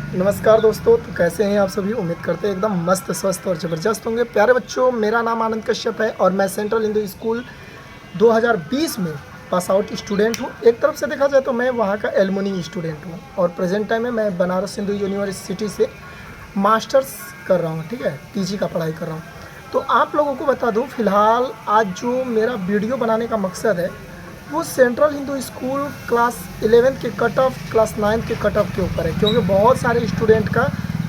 नमस्कार दोस्तों, तो कैसे हैं आप सभी। उम्मीद करते हैं एकदम मस्त स्वस्थ और ज़बरदस्त होंगे। प्यारे बच्चों, मेरा नाम आनंद कश्यप है और मैं सेंट्रल हिंदू स्कूल 2020 में पास आउट स्टूडेंट हूं। एक तरफ से देखा जाए तो मैं वहां का एलुमनी स्टूडेंट हूं और प्रेजेंट टाइम में मैं बनारस हिंदू यूनिवर्सिटी से मास्टर्स कर रहा हूं। ठीक है, पीजी का पढ़ाई कर रहा हूं। तो आप लोगों को बता दूं, फ़िलहाल आज जो मेरा वीडियो बनाने का मकसद है वो सेंट्रल हिंदू स्कूल क्लास 11 के कट ऑफ, क्लास 9 के कट ऑफ के ऊपर है। क्योंकि बहुत सारे स्टूडेंट का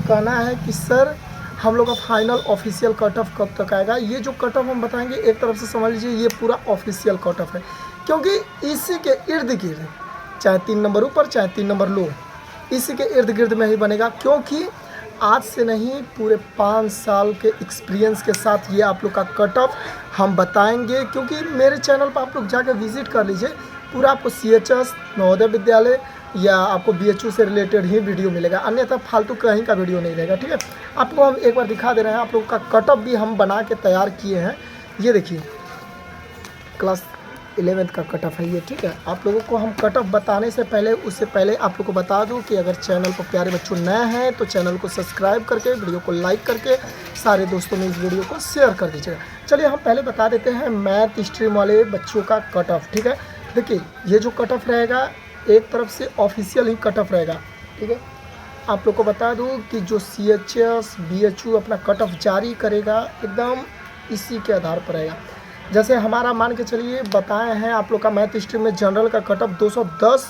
कहना है कि सर हम लोग का फाइनल ऑफिशियल कट ऑफ कब तक आएगा। ये जो कट ऑफ हम बताएंगे, एक तरफ से समझ लीजिए ये पूरा ऑफिशियल कट ऑफ है, क्योंकि इसी के इर्द गिर्द, चाहे 3 नंबर ऊपर चाहे 3 नंबर लो, इसी के इर्द गिर्द में ही बनेगा। क्योंकि आज से नहीं, पूरे 5 साल के एक्सपीरियंस के साथ ये आप लोग का कट ऑफ हम बताएंगे। क्योंकि मेरे चैनल पर आप लोग जाकर विजिट कर लीजिए, पूरा आपको CHS, नवोदय विद्यालय या आपको BHU से रिलेटेड ही वीडियो मिलेगा, अन्यथा फालतू कहीं का वीडियो नहीं रहेगा। ठीक है, आपको हम एक बार दिखा दे रहे हैं। आप लोग का कट ऑफ भी हम बना के तैयार किए हैं। ये देखिए, क्लास 11th का कट ऑफ है ये। ठीक है, आप लोगों को हम कट ऑफ बताने से पहले, उससे पहले आप लोग को बता दूं कि अगर चैनल पर प्यारे बच्चों नए हैं तो चैनल को सब्सक्राइब करके, वीडियो को लाइक करके सारे दोस्तों में इस वीडियो को शेयर कर दीजिएगा। चलिए हम पहले बता देते हैं मैथ स्ट्रीम वाले बच्चों का कट ऑफ। ठीक है, देखिए ये जो कट ऑफ रहेगा, एक तरफ से ऑफिशियल ही कट ऑफ रहेगा। ठीक है, आप लोग को बता दूँ कि जो CHS BHU अपना कट ऑफ जारी करेगा, एकदम इसी के आधार पर रहेगा। जैसे हमारा मान के चलिए बताए हैं आप लोग का मैथ स्ट्रीम में जनरल का कट ऑफ 210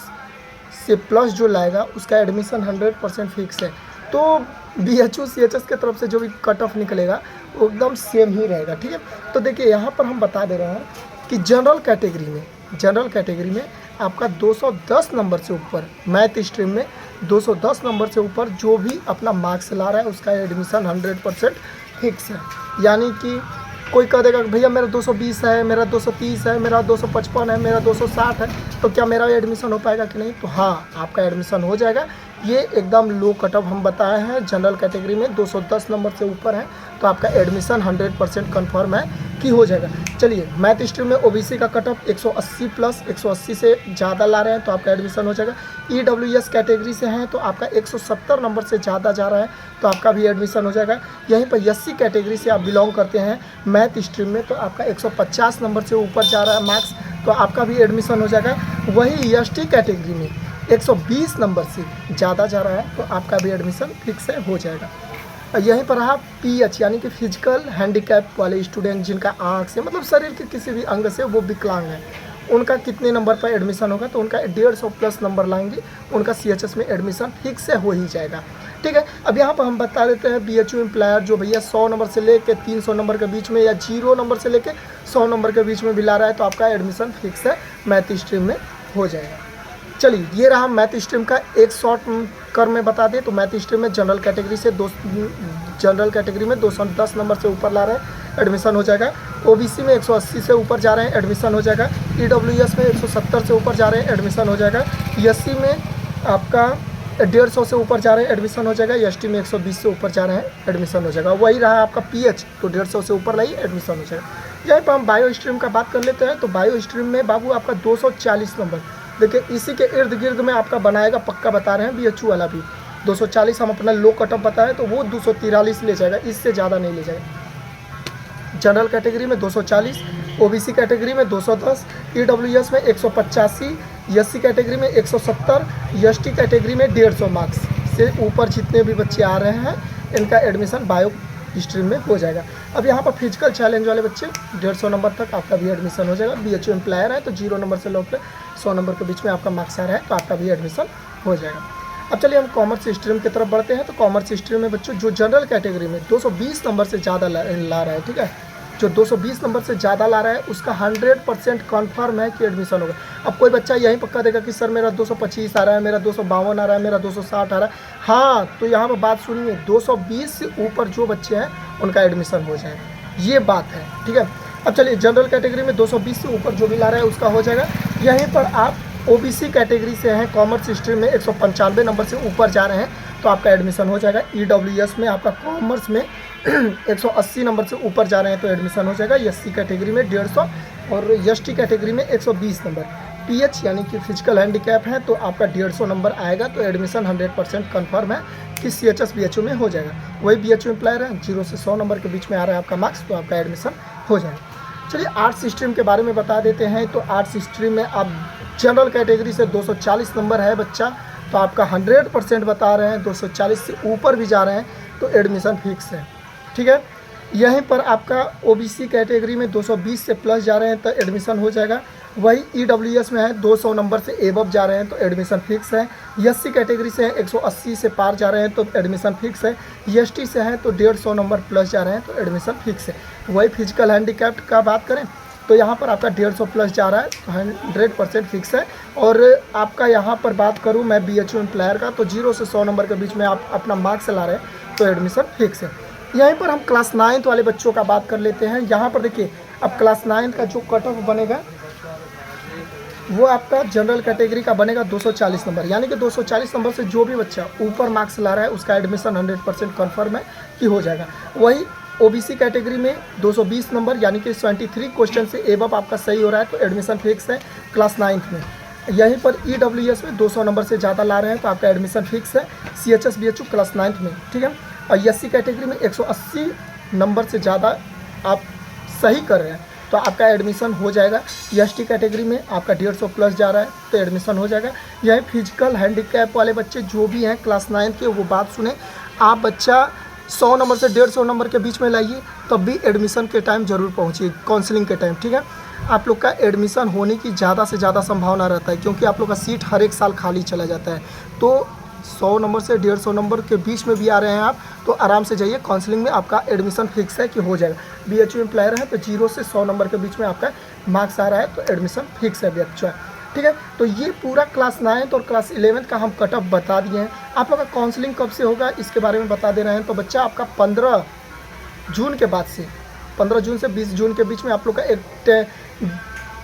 से प्लस जो लाएगा उसका एडमिशन 100% फिक्स है। तो BHU CHS के तरफ से जो भी कट ऑफ निकलेगा वो एकदम सेम ही रहेगा। ठीक है, तो देखिए यहाँ पर हम बता दे रहे हैं कि जनरल कैटेगरी में आपका 210 नंबर से ऊपर, मैथ स्ट्रीम में 210 नंबर से ऊपर जो भी अपना मार्क्स ला रहा है उसका एडमिशन 100% फिक्स है। यानी कि कोई कह देगा कि भैया मेरा 220 है, मेरा 230 है, मेरा 255 है, मेरा 260 है, तो क्या मेरा एडमिशन हो पाएगा कि नहीं? तो हाँ, आपका एडमिशन हो जाएगा। ये एकदम लो कट ऑफ हम बताए हैं। जनरल कैटेगरी में 210 नंबर से ऊपर है तो आपका एडमिशन 100% कन्फर्म है कि हो जाएगा। चलिए, मैथ स्ट्रीम में OBC का कट ऑफ 180 प्लस, 180 से ज़्यादा ला रहे हैं तो आपका एडमिशन हो जाएगा। EWS कैटेगरी से हैं तो आपका 170 नंबर से ज़्यादा जा रहा है तो आपका भी एडमिशन हो जाएगा। यहीं पर SC कैटेगरी से आप बिलोंग करते हैं मैथ स्ट्रीम में तो आपका 150 नंबर से ऊपर जा रहा है मार्क्स, तो आपका भी एडमिशन हो जाएगा। वही ST कैटेगरी में 120 नंबर से ज़्यादा जा रहा है तो आपका भी एडमिशन फिक्स है, हो जाएगा। यहीं पर आप PH यानी कि फिजिकल हैंडीकैप वाले स्टूडेंट, जिनका आँख से मतलब शरीर के किसी भी अंग से वो विकलांग है, उनका कितने नंबर पर एडमिशन होगा? तो उनका 150 प्लस नंबर लाएंगे, उनका CHS में एडमिशन ठीक से हो ही जाएगा। ठीक है, अब यहाँ पर हम बता देते हैं BHU एम्प्लॉयर जो भैया 100 नंबर से लेके 300 नंबर के बीच में या 0 नंबर से लेके 100 नंबर के बीच में भी ला रहा है तो आपका एडमिशन फिक्स है, मैथ स्ट्रीम में हो जाएगा। चलिए, ये रहा मैथ स्ट्रीम का। एक शॉर्ट कर में बता दें तो मैथ स्ट्रीम में जनरल कैटेगरी में 210 नंबर से ऊपर ला रहे हैं, एडमिशन हो जाएगा। OBC में 180 से ऊपर जा रहे हैं, एडमिशन हो जाएगा। EWS में 170 से ऊपर जा रहे हैं, एडमिशन हो जाएगा। SC में आपका 150 से ऊपर जा रहे हैं, एडमिशन हो जाएगा। ST में 120 से ऊपर जा रहे हैं, एडमिशन हो जाएगा। वही रहा आपका PH, तो 150 से ऊपर लाइए, एडमिशन हो जाएगा। यहीं पर हम बायो स्ट्रीम का बात कर लेते हैं तो बायो स्ट्रीम में बाबू आपका 240 नंबर, देखिए इसी के इर्द गिर्द में आपका बनाएगा, पक्का बता रहे हैं। BHU वाला भी 240 हम अपना लो कट ऑफ बताएं तो वो 243 ले जाएगा, इससे ज़्यादा नहीं ले जाएगा। जनरल कैटेगरी में 240, OBC कैटेगरी में 210, EWS में 185, SC कैटेगरी में 170, ST कैटेगरी में 150 मार्क्स से ऊपर जितने भी बच्चे आ रहे हैं इनका एडमिशन बायो स्ट्रीम में हो जाएगा। अब यहाँ पर फिजिकल चैलेंज वाले बच्चे 150 नंबर तक आपका भी एडमिशन हो जाएगा। BHU एम्प्लॉयर है तो 0 नंबर से लेकर 100 नंबर के बीच में आपका मार्क्स आ रहा है तो आपका भी एडमिशन हो जाएगा। अब चलिए हम कॉमर्स स्ट्रीम की तरफ बढ़ते हैं। तो कॉमर्स स्ट्रीम में बच्चों जो जनरल कैटेगरी में 220 नंबर से ज़्यादा ला रहा है, ठीक है, जो 220 नंबर से ज़्यादा ला रहा है उसका 100% कन्फर्म है कि एडमिशन होगा। अब कोई बच्चा यही पक्का देगा कि सर मेरा 225 आ रहा है, मेरा 252 आ रहा है, मेरा 260 आ रहा है। हाँ, तो यहाँ पर बात सुनिए, 220 से ऊपर जो बच्चे हैं उनका एडमिशन हो जाएगा, ये बात है। ठीक है, अब चलिए जनरल कैटेगरी में 220 से ऊपर जो भी ला रहा है उसका हो जाएगा। यहीं पर आप OBC कैटेगरी से हैं, कॉमर्स स्ट्रीम में 195 नंबर से ऊपर जा रहे हैं तो आपका एडमिशन हो जाएगा। EWS में आपका कॉमर्स में 180 नंबर से ऊपर जा रहे हैं तो एडमिशन हो जाएगा। SC कैटेगरी में 150 और ST कैटेगरी में 120 नंबर। PH यानी कि फिजिकल हैंडीकैप है तो आपका 150 नंबर आएगा तो एडमिशन 100% कन्फर्म है कि CHS BHU में हो जाएगा। वही BHU एम्प्लॉयर है, 0 से 100 नंबर के बीच में आ रहा है आपका मार्क्स, तो आपका एडमिशन हो जाएगा। चलिए आर्ट्स स्ट्रीम के बारे में बता देते हैं। तो आर्ट्स स्ट्रीम में आप जनरल कैटेगरी से 240 नंबर है बच्चा, तो आपका 100% बता रहे हैं, 240 से ऊपर भी जा रहे हैं तो एडमिशन फिक्स है। ठीक है, यहीं पर आपका OBC कैटेगरी में 220 से प्लस जा रहे हैं तो एडमिशन हो जाएगा। वही EWS में है 200 नंबर से एबव जा रहे हैं तो एडमिशन फिक्स है। SC कैटेगरी से है 180 से पार जा रहे हैं तो एडमिशन फिक्स है। ST से हैं तो 150 नंबर प्लस जा रहे हैं तो एडमिशन फिक्स है। वही फिजिकल हैंडीकैप्ड का बात करें तो यहाँ पर आपका 150 प्लस जा रहा है तो 100% फिक्स है। और आपका यहाँ पर बात करूँ मैं BHU एम्प्लॉयर का, तो 0 से 100 नंबर के बीच में आप अपना मार्क्स ला रहे हैं तो एडमिशन फिक्स है। यहीं पर हम क्लास 9 वाले बच्चों का बात कर लेते हैं। यहाँ पर देखिए अब क्लास 9 का जो कट ऑफ बनेगा वो आपका जनरल कैटेगरी का बनेगा 240 नंबर, यानी कि 240 नंबर से जो भी बच्चा ऊपर मार्क्स ला रहा है उसका एडमिशन 100% कन्फर्म है कि हो जाएगा। वही OBC कैटेगरी में 220 नंबर यानी कि 73 क्वेश्चन से एबव आपका सही हो रहा है तो एडमिशन फिक्स है क्लास 9 में। यहीं पर EWS में 200 नंबर से ज़्यादा ला रहे हैं तो आपका एडमिशन फिक्स है CHS BHU क्लास 9 में। ठीक है, और SC कैटेगरी में 180 नंबर से ज़्यादा आप सही कर रहे हैं तो आपका एडमिशन हो जाएगा। ST कैटेगरी में आपका 150 प्लस जा रहा है तो एडमिशन हो जाएगा। यही फिजिकल हैंडीकैप वाले बच्चे जो भी हैं क्लास 9 के, वो बात सुने, आप बच्चा 100 नंबर से 150 नंबर के बीच में लाइए तब भी एडमिशन के टाइम ज़रूर पहुँचिए, काउंसलिंग के टाइम। ठीक है, आप लोग का एडमिशन होने की ज़्यादा से ज़्यादा संभावना रहता है क्योंकि आप लोग का सीट हर एक साल खाली चला जाता है। तो 100 नंबर से 150 नंबर के बीच में भी आ रहे हैं आप तो आराम से जाइए, काउंसलिंग में आपका एडमिशन फिक्स है कि हो जाएगा। BHU एम्प्लॉयर है तो 0 से 100 नंबर के बीच में आपका मार्क्स आ रहा है तो एडमिशन फिक्स है बच्चा। ठीक है, तो ये पूरा क्लास 9 और क्लास 11 का हम कट ऑफ बता दिए हैं। आप लोग का काउंसलिंग कब से होगा इसके बारे में बता दे रहे हैं। तो बच्चा आपका 15 जून के बाद से 15 जून से 20 जून के बीच में आप लोग का एक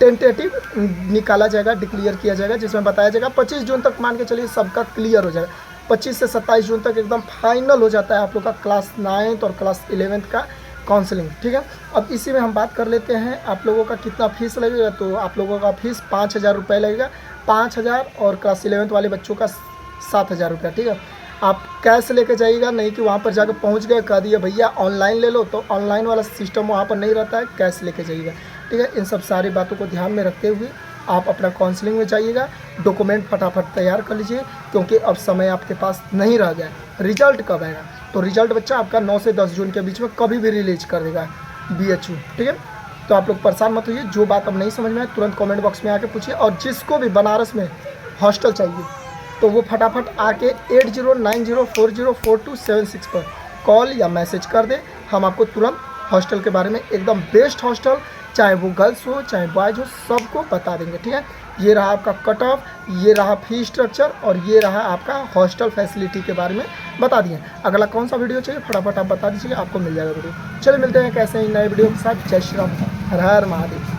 टेंटेटिव निकाला जाएगा, डिक्लेयर किया जाएगा, जिसमें बताया जाएगा 25 जून तक मान के चलिए सबका क्लियर हो जाएगा। 25 से 27 जून तक एकदम फाइनल हो जाता है आप लोग का क्लास 9 और क्लास 11 का काउंसलिंग। ठीक है, अब इसी में हम बात कर लेते हैं आप लोगों का कितना फीस लगेगा। तो आप लोगों का फीस 5,000 रुपये लगेगा, 5,000 और क्लास 11 वाले बच्चों का 7,000 रुपया। ठीक है, आप कैश लेके जाइएगा, नहीं कि वहाँ पर जाकर पहुँच गए कह दिए भैया ऑनलाइन ले लो, तो ऑनलाइन वाला सिस्टम वहाँ पर नहीं रहता है, कैश लेके जाइएगा। ठीक है, इन सब सारी बातों को ध्यान में रखते हुए आप अपना काउंसलिंग में जाइएगा, डॉक्यूमेंट फटाफट तैयार कर लीजिए क्योंकि अब समय आपके पास नहीं रह गया। रिजल्ट कब आएगा? तो रिजल्ट बच्चा आपका 9 से 10 जून के बीच में कभी भी रिलीज कर देगा BHU। ठीक है, तो आप लोग परेशान मत होइए, जो बात अब नहीं समझ में आए तुरंत कमेंट बॉक्स में आके पूछिए। और जिसको भी बनारस में हॉस्टल चाहिए तो वो फटाफट आके 8090404276 पर कॉल या मैसेज कर दे, हम आपको तुरंत हॉस्टल के बारे में एकदम बेस्ट हॉस्टल, चाहे वो गर्ल्स हो चाहे बॉयज़ हो, सबको बता देंगे। ठीक है, ये रहा आपका कट ऑफ, ये रहा फी स्ट्रक्चर और ये रहा आपका हॉस्टल फैसिलिटी के बारे में बता दिए। अगला कौन सा वीडियो चाहिए फटाफट आप बता दीजिए, आपको मिल जाएगा वीडियो। चलिए मिलते हैं कैसे ही नए वीडियो के साथ। जय श्री राम, हर हर महादेव।